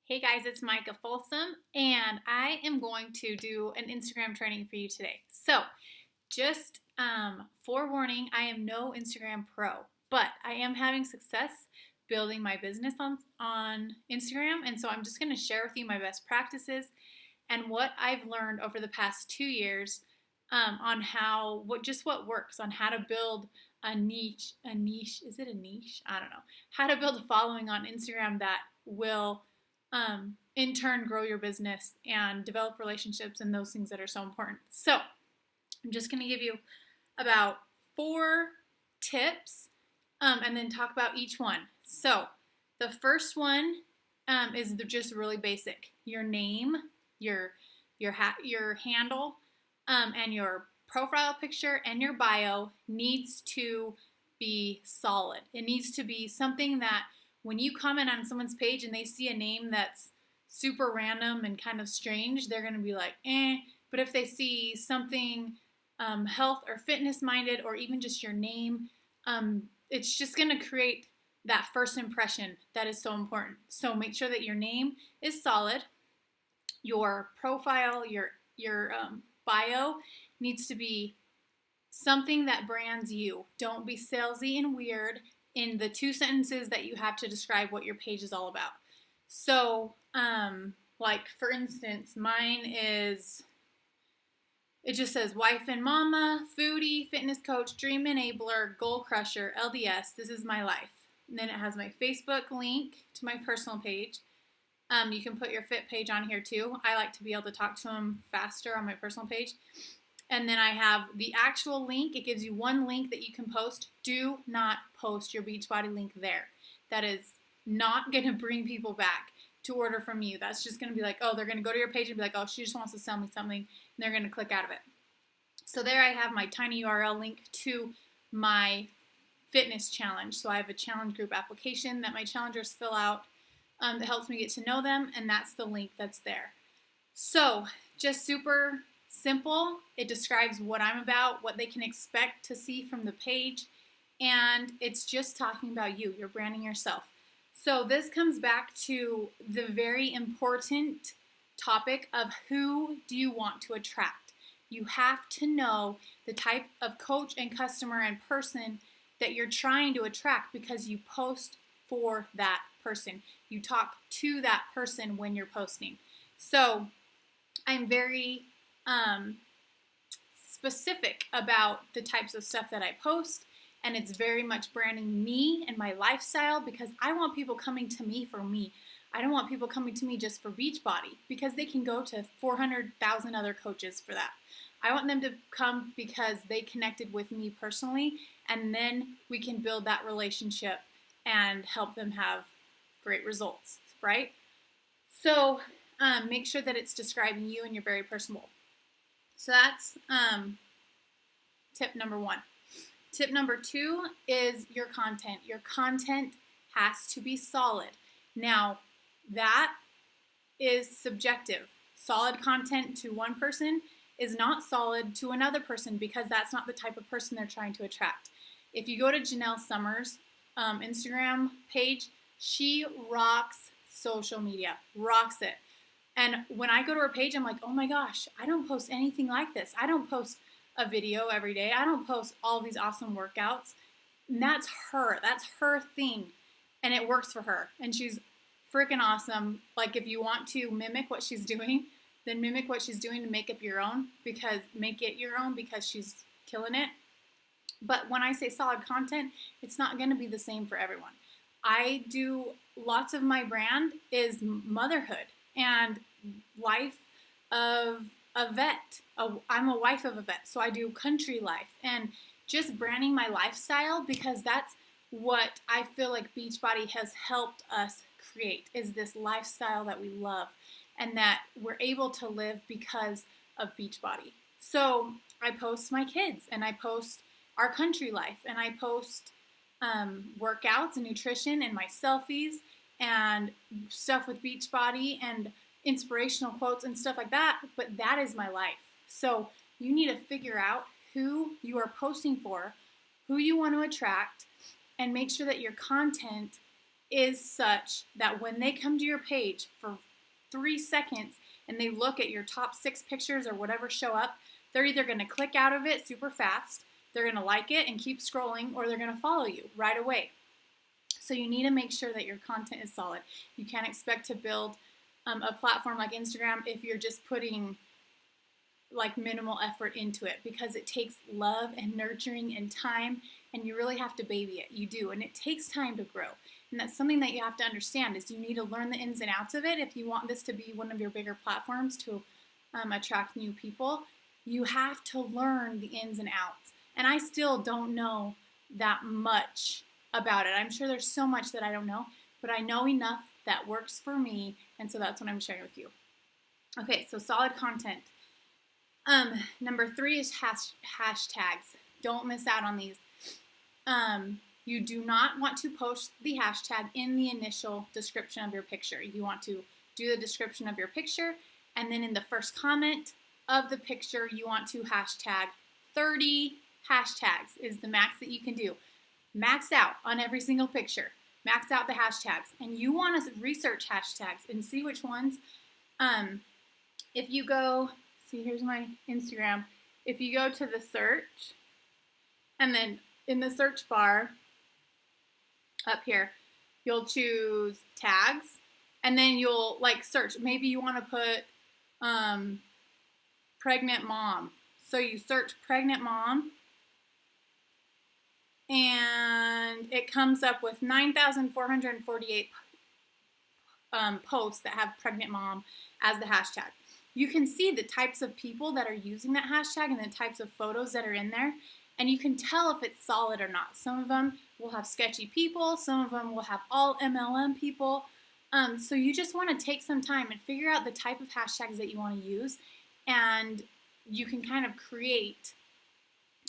Hey guys, it's Micah Folsom, and I am going to do an Instagram training for you today. So, just forewarning, I am no Instagram pro, but I am having success building my business on Instagram, and so I'm just going to share with you my best practices and what I've learned over the past 2 years on what works, on how to build is it a niche? I don't know. How to build a following on Instagram that will in turn grow your business and develop relationships and those things that are so important. So I'm just going to give you about 4 tips and then talk about each one. So the first one is just really basic. Your name, your handle, and your profile picture and your bio needs to be solid. It needs to be something that when you comment on someone's page and they see a name that's super random and kind of strange, they're going to be like, eh. But if they see something health or fitness minded, or even just your name, it's just going to create that first impression that is so important. So make sure that your name is solid. Your profile, your bio needs to be something that brands you. Don't be salesy and weird in the 2 sentences that you have to describe what your page is all about. So, like for instance, mine it just says wife and mama, foodie, fitness coach, dream enabler, goal crusher, LDS, this is my life. And then it has my Facebook link to my personal page. You can put your fit page on here too. I like to be able to talk to them faster on my personal page. And then I have the actual link. It gives you one link that you can post. Do not post your Beachbody link there. That is not going to bring people back to order from you. That's just going to be like, oh, they're going to go to your page and be like, oh, she just wants to sell me something, and they're going to click out of it. So there I have my tiny URL link to my fitness challenge. So I have a challenge group application that my challengers fill out that helps me get to know them, and that's the link that's there. So just super simple. It describes what I'm about, what they can expect to see from the page, and it's just talking about you. You're branding yourself. So this comes back to the very important topic of who do you want to attract. You have to know the type of coach and customer and person that you're trying to attract, because you post for that person. You talk to that person when you're posting. So I'm very specific about the types of stuff that I post, and it's very much branding me and my lifestyle, because I want people coming to me for me. I don't want people coming to me just for Beachbody, because they can go to 400,000 other coaches for that. I want them to come because they connected with me personally, and then we can build that relationship and help them have great results, right? So make sure that it's describing you and you're very personable. So that's tip number 1. Tip number 2 is your content. Your content has to be solid. Now, that is subjective. Solid content to one person is not solid to another person, because that's not the type of person they're trying to attract. If you go to Janelle Summers' Instagram page, she rocks social media, rocks it. And when I go to her page, I'm like, oh my gosh, I don't post anything like this. I don't post a video every day. I don't post all these awesome workouts. And that's her. That's her thing. And it works for her. And she's freaking awesome. Like, if you want to mimic what she's doing, then mimic what she's doing to make it your own, because she's killing it. But when I say solid content, it's not going to be the same for everyone. I do lots of my brand is motherhood and life of a vet. I'm a wife of a vet, so I do country life and just branding my lifestyle, because that's what I feel like Beachbody has helped us create, is this lifestyle that we love and that we're able to live because of Beachbody. So I post my kids, and I post our country life, and I post workouts and nutrition and my selfies and stuff with Beachbody and inspirational quotes and stuff like that, but that is my life. So you need to figure out who you are posting for, who you want to attract, and make sure that your content is such that when they come to your page for 3 seconds and they look at your top 6 pictures or whatever show up, they're either going to click out of it super fast, they're going to like it and keep scrolling, or they're going to follow you right away. So you need to make sure that your content is solid. You can't expect to build a platform like Instagram if you're just putting like minimal effort into it, because it takes love and nurturing and time, and you really have to baby it. You do, and it takes time to grow. And that's something that you have to understand, is you need to learn the ins and outs of it. If you want this to be one of your bigger platforms to attract new people, you have to learn the ins and outs. And I still don't know that much about it. I'm sure there's so much that I don't know, but I know enough that works for me, and so that's what I'm sharing with you. Okay, so solid content. Number 3 is hashtags. Don't miss out on these. You do not want to post the hashtag in the initial description of your picture. You want to do the description of your picture, and then in the first comment of the picture, you want to hashtag 30 hashtags is the max that you can do. Max out on every single picture. Max out the hashtags. And you want to research hashtags and see which ones. If you go, see, here's my Instagram. If you go to the search, and then in the search bar up here, you'll choose tags, and then you'll like search. Maybe you want to put pregnant mom. So you search pregnant mom, and it comes up with 9,448 posts that have pregnant mom as the hashtag. You can see the types of people that are using that hashtag and the types of photos that are in there, and you can tell if it's solid or not. Some of them will have sketchy people, some of them will have all MLM people. So you just want to take some time and figure out the type of hashtags that you want to use, and you can kind of create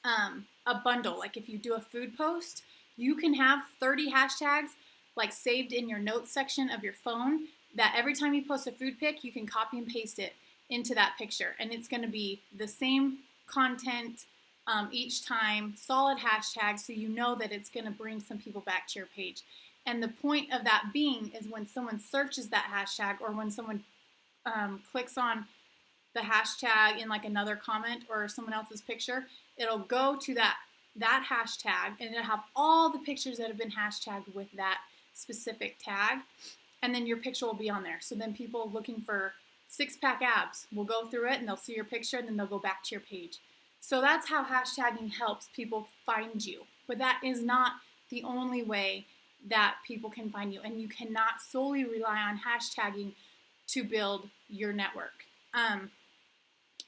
a bundle. Like if you do a food post, you can have 30 hashtags like saved in your notes section of your phone, that every time you post a food pic, you can copy and paste it into that picture, and it's going to be the same content each time, solid hashtags, so you know that it's going to bring some people back to your page. And the point of that being is when someone searches that hashtag, or when someone clicks on the hashtag in like another comment or someone else's picture, it'll go to that hashtag, and it'll have all the pictures that have been hashtagged with that specific tag, and then your picture will be on there. So then people looking for 6-pack abs will go through it, and they'll see your picture, and then they'll go back to your page. So that's how hashtagging helps people find you. But that is not the only way that people can find you, and you cannot solely rely on hashtagging to build your network.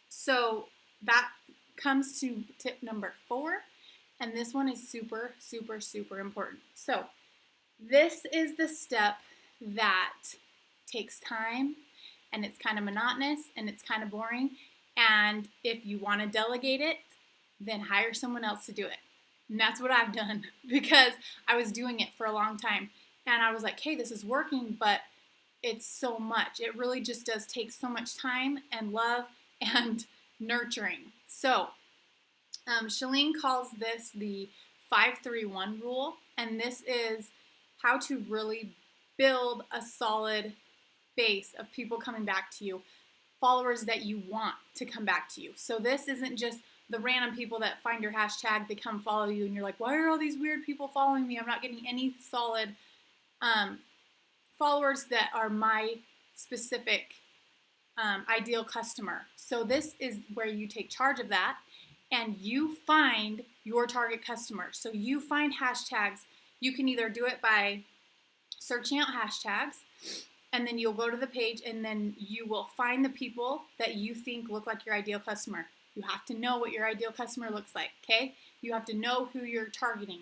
So that comes to tip number 4, and this one is super, super, super important. So this is the step that takes time, and it's kind of monotonous, and it's kind of boring, and if you want to delegate it, then hire someone else to do it. And that's what I've done, because I was doing it for a long time, and I was like, hey, this is working, but it's so much. It really just does take so much time and love and nurturing. So Shalene calls this the 5-3-1 rule, and this is how to really build a solid base of people coming back to you, followers that you want to come back to you. So this isn't just the random people that find your hashtag, they come follow you, and you're like, why are all these weird people following me? I'm not getting any solid followers that are my specific ideal customer. So this is where you take charge of that, and you find your target customer. So you find hashtags. You can either do it by searching out hashtags, and then you'll go to the page, and then you will find the people that you think look like your ideal customer. You have to know what your ideal customer looks like, okay? You have to know who you're targeting.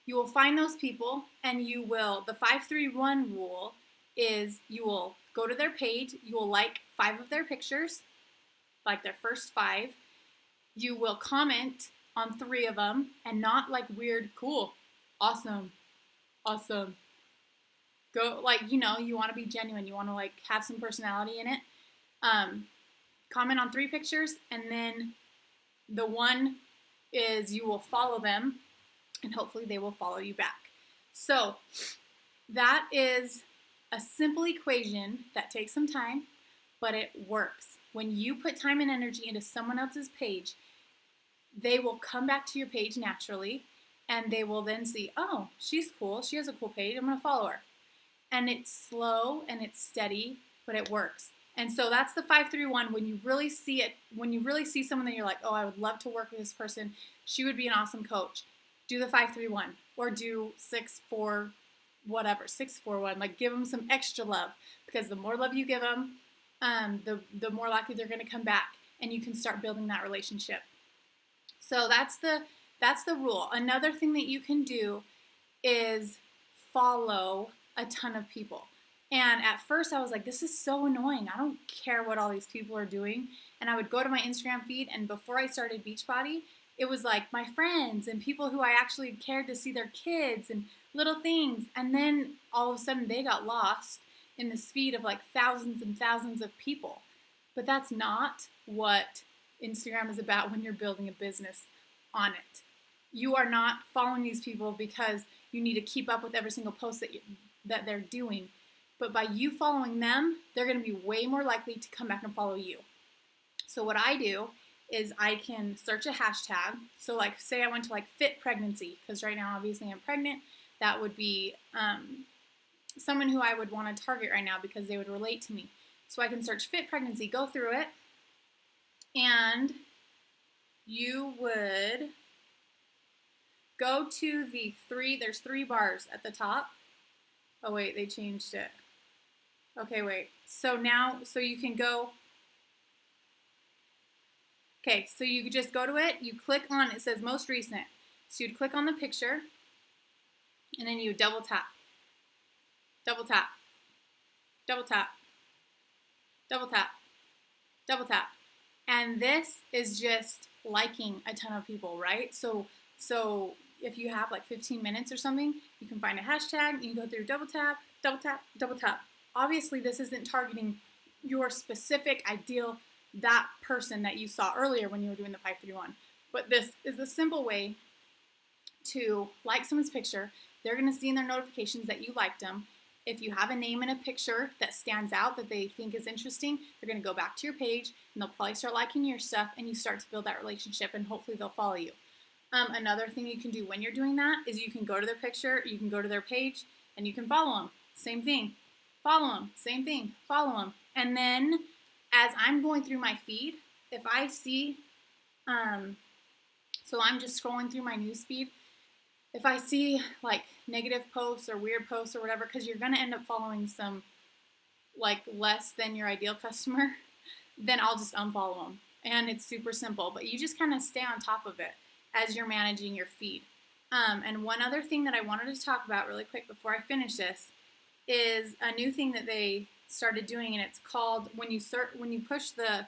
You will find those people, and you will, the 5-3-1 rule is you will go to their page, you will like 5 of their pictures, like their first 5. You will comment on 3 of them, and not like weird, cool, awesome, awesome. Go, like, you know, you want to be genuine. You want to, like, have some personality in it. Comment on 3 pictures, and then the one is you will follow them, and hopefully they will follow you back. So That is a simple equation that takes some time, but it works. When you put time and energy into someone else's page, they will come back to your page naturally, and they will then see, oh, she's cool. She has a cool page. I'm going to follow her. And it's slow and it's steady, but it works. And so that's the 5-3-1. When you really see it, when you really see someone that you're like, oh, I would love to work with this person. She would be an awesome coach. Do the 5-3-1 or do 6-4, whatever, 6-4-1. Like, give them some extra love, because the more love you give them, the more likely they're going to come back, and you can start building that relationship. So that's the rule. Another thing that you can do is follow a ton of people. And at first I was like, this is so annoying. I don't care what all these people are doing. And I would go to my Instagram feed, and before I started Beachbody, it was like my friends and people who I actually cared to see their kids and little things. And then all of a sudden they got lost in this feed of like thousands and thousands of people. But that's not what Instagram is about when you're building a business on it. You are not following these people because you need to keep up with every single post that they're doing. But by you following them, they're going to be way more likely to come back and follow you. So what I do is I can search a hashtag. So like, say I went to like fit pregnancy, because right now obviously I'm pregnant. That would be someone who I would want to target right now because they would relate to me. So I can search fit pregnancy, go through it, and you would go to there's 3 bars at the top. Oh wait, they changed it. Okay, wait. So you can go, okay, so you just go to it, you click on, it says most recent. So you'd click on the picture, and then you double tap, double tap, double tap, double tap, double tap. And this is just liking a ton of people, right? So if you have like 15 minutes or something, you can find a hashtag, you can go through double tap, double tap, double tap. Obviously, this isn't targeting your specific ideal, that person that you saw earlier when you were doing the 5-3-1. But this is a simple way to like someone's picture. They're going to see in their notifications that you liked them. If you have a name and a picture that stands out that they think is interesting, they're going to go back to your page, and they'll probably start liking your stuff, and you start to build that relationship, and hopefully they'll follow you. Another thing you can do when you're doing that is you can go to their picture, you can go to their page, and you can follow them. Same thing. Follow them. Same thing. Follow them. And then as I'm going through my feed, if I see, so I'm just scrolling through my news feed, if I see like negative posts or weird posts or whatever, because you're going to end up following some like less than your ideal customer, then I'll just unfollow them. And it's super simple, but you just kind of stay on top of it as you're managing your feed. And one other thing that I wanted to talk about really quick before I finish this is a new thing that they started doing, and it's called, when you push the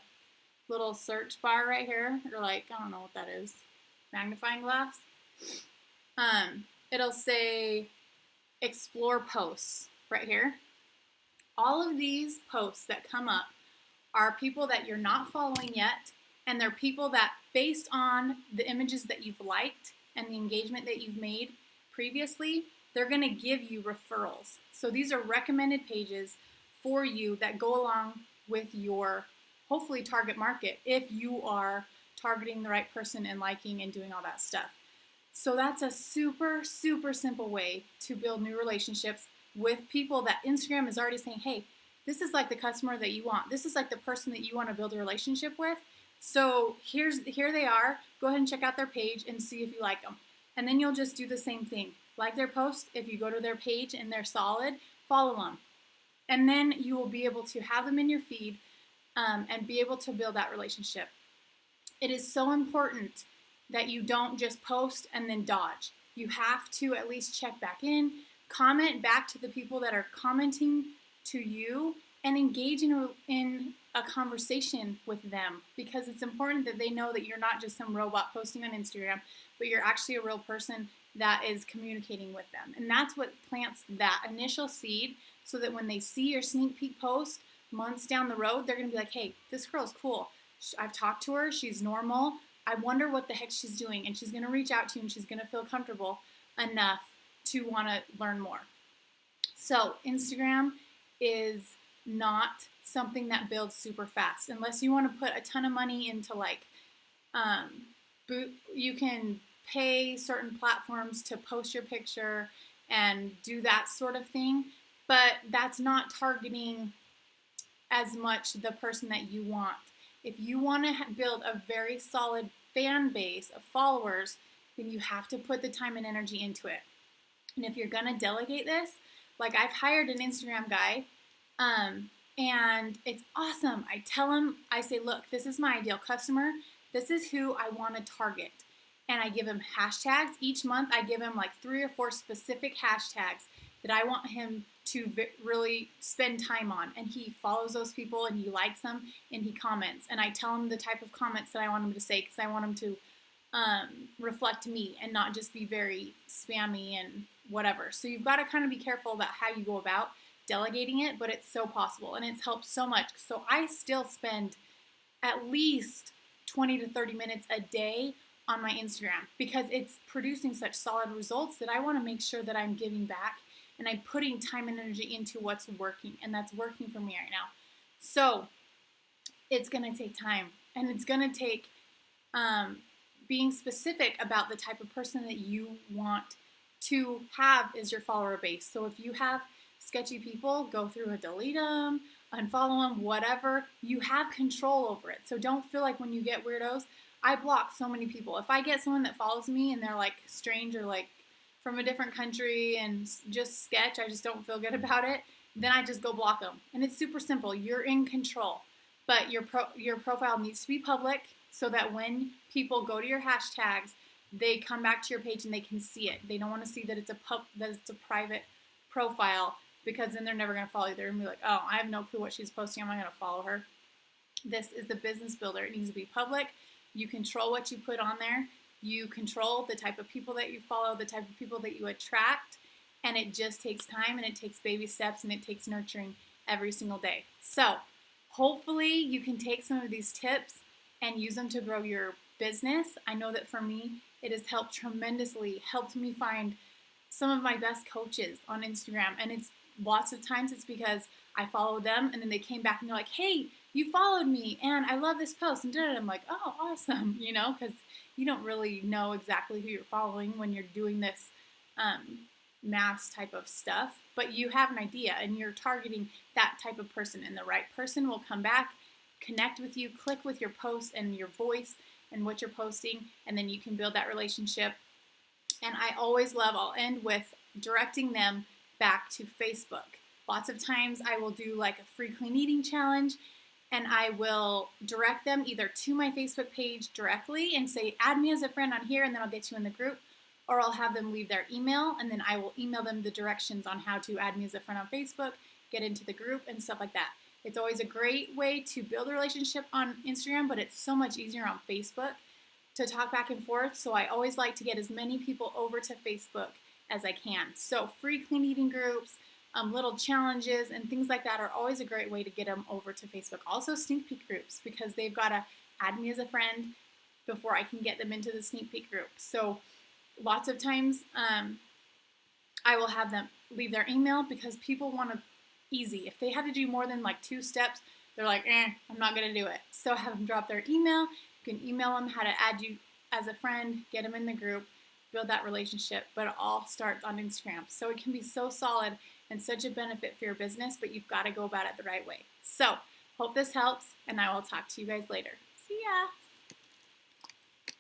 little search bar right here, or like, I don't know what that is, magnifying glass, it'll say explore posts right here. All of these posts that come up are people that you're not following yet, and they're people that, based on the images that you've liked and the engagement that you've made previously, they're going to give you referrals. So these are recommended pages for you that go along with your, hopefully, target market if you are targeting the right person and liking and doing all that stuff. So that's a super, super simple way to build new relationships with people that Instagram is already saying, hey, this is like the customer that you want. This is like the person that you want to build a relationship with. So here they are. Go ahead and check out their page and see if you like them. And then you'll just do the same thing. Like their post, if you go to their page and they're solid, follow them. And then you will be able to have them in your feed and be able to build that relationship. It is so important that you don't just post and then dodge. You have to at least check back in, comment back to the people that are commenting to you, and engage in a conversation with them, because it's important that they know that you're not just some robot posting on Instagram, but you're actually a real person that is communicating with them. And that's what plants that initial seed, so that when they see your sneak peek post months down the road, they're going to be like, hey, this girl's cool. I've talked to her. She's normal. I wonder what the heck she's doing. And she's going to reach out to you, and she's going to feel comfortable enough to want to learn more. So Instagram is not something that builds super fast unless you want to put a ton of money into like you can pay certain platforms to post your picture and do that sort of thing, but that's not targeting as much the person that you want. If you want to build a very solid fan base of followers, then you have to put the time and energy into it. And if you're gonna delegate this, like I've hired an Instagram guy, and it's awesome. I tell him, I say, look, this is my ideal customer. This is who I want to target. And I give him hashtags. Each month I give him like 3 or 4 specific hashtags that I want him to really spend time on. And he follows those people and he likes them and he comments. And I tell him the type of comments that I want him to say because I want him to reflect me and not just be very spammy and whatever. So you've got to kind of be careful about how you go about delegating it, but it's so possible and it's helped so much. So I still spend at least 20 to 30 minutes a day on my Instagram because it's producing such solid results that I want to make sure that I'm giving back and I'm putting time and energy into what's working, and that's working for me right now. So it's going to take time, and it's going to take being specific about the type of person that you want to have as your follower base. So if you have sketchy people, go through and delete them, unfollow them, whatever. You have control over it. So don't feel like when you get weirdos. I block so many people. If I get someone that follows me and they're like strange or like from a different country and just sketch, I just don't feel good about it, then I just go block them. And it's super simple. You're in control. But your profile needs to be public so that when people go to your hashtags, they come back to your page and they can see it. They don't want to see that it's a private profile, because then they're never going to follow you. They're going to be like, oh, I have no clue what she's posting. I'm not going to follow her. This is the business builder. It needs to be public. You control what you put on there. You control the type of people that you follow, the type of people that you attract, and it just takes time and it takes baby steps and it takes nurturing every single day. So hopefully you can take some of these tips and use them to grow your business. I know that for me, it has helped tremendously, helped me find some of my best coaches on Instagram. And it's lots of times it's because I followed them and then they came back and they're like, hey, you followed me and I love this post. And I'm like, oh, awesome. Because you don't really know exactly who you're following when you're doing this mass type of stuff, but you have an idea and you're targeting that type of person, and the right person will come back, connect with you, click with your post and your voice and what you're posting, and then you can build that relationship. And I'll end with directing them back to Facebook. Lots of times I will do like a free clean eating challenge, and I will direct them either to my Facebook page directly and say, add me as a friend on here, and then I'll get you in the group, or I'll have them leave their email, and then I will email them the directions on how to add me as a friend on Facebook, get into the group, and stuff like that. It's always a great way to build a relationship on Instagram, but it's so much easier on Facebook to talk back and forth. So I always like to get as many people over to Facebook as I can. So free clean eating groups, little challenges, and things like that are always a great way to get them over to Facebook. Also sneak peek groups, because they've got to add me as a friend before I can get them into the sneak peek group. So lots of times I will have them leave their email, because people want to easy. If they have to do more than like 2 steps, they're like, I'm not going to do it. So have them drop their email. You can email them how to add you as a friend, get them in the group, build that relationship, but it all starts on Instagram. So it can be so solid and such a benefit for your business, but you've got to go about it the right way. So hope this helps, and I will talk to you guys later. See ya.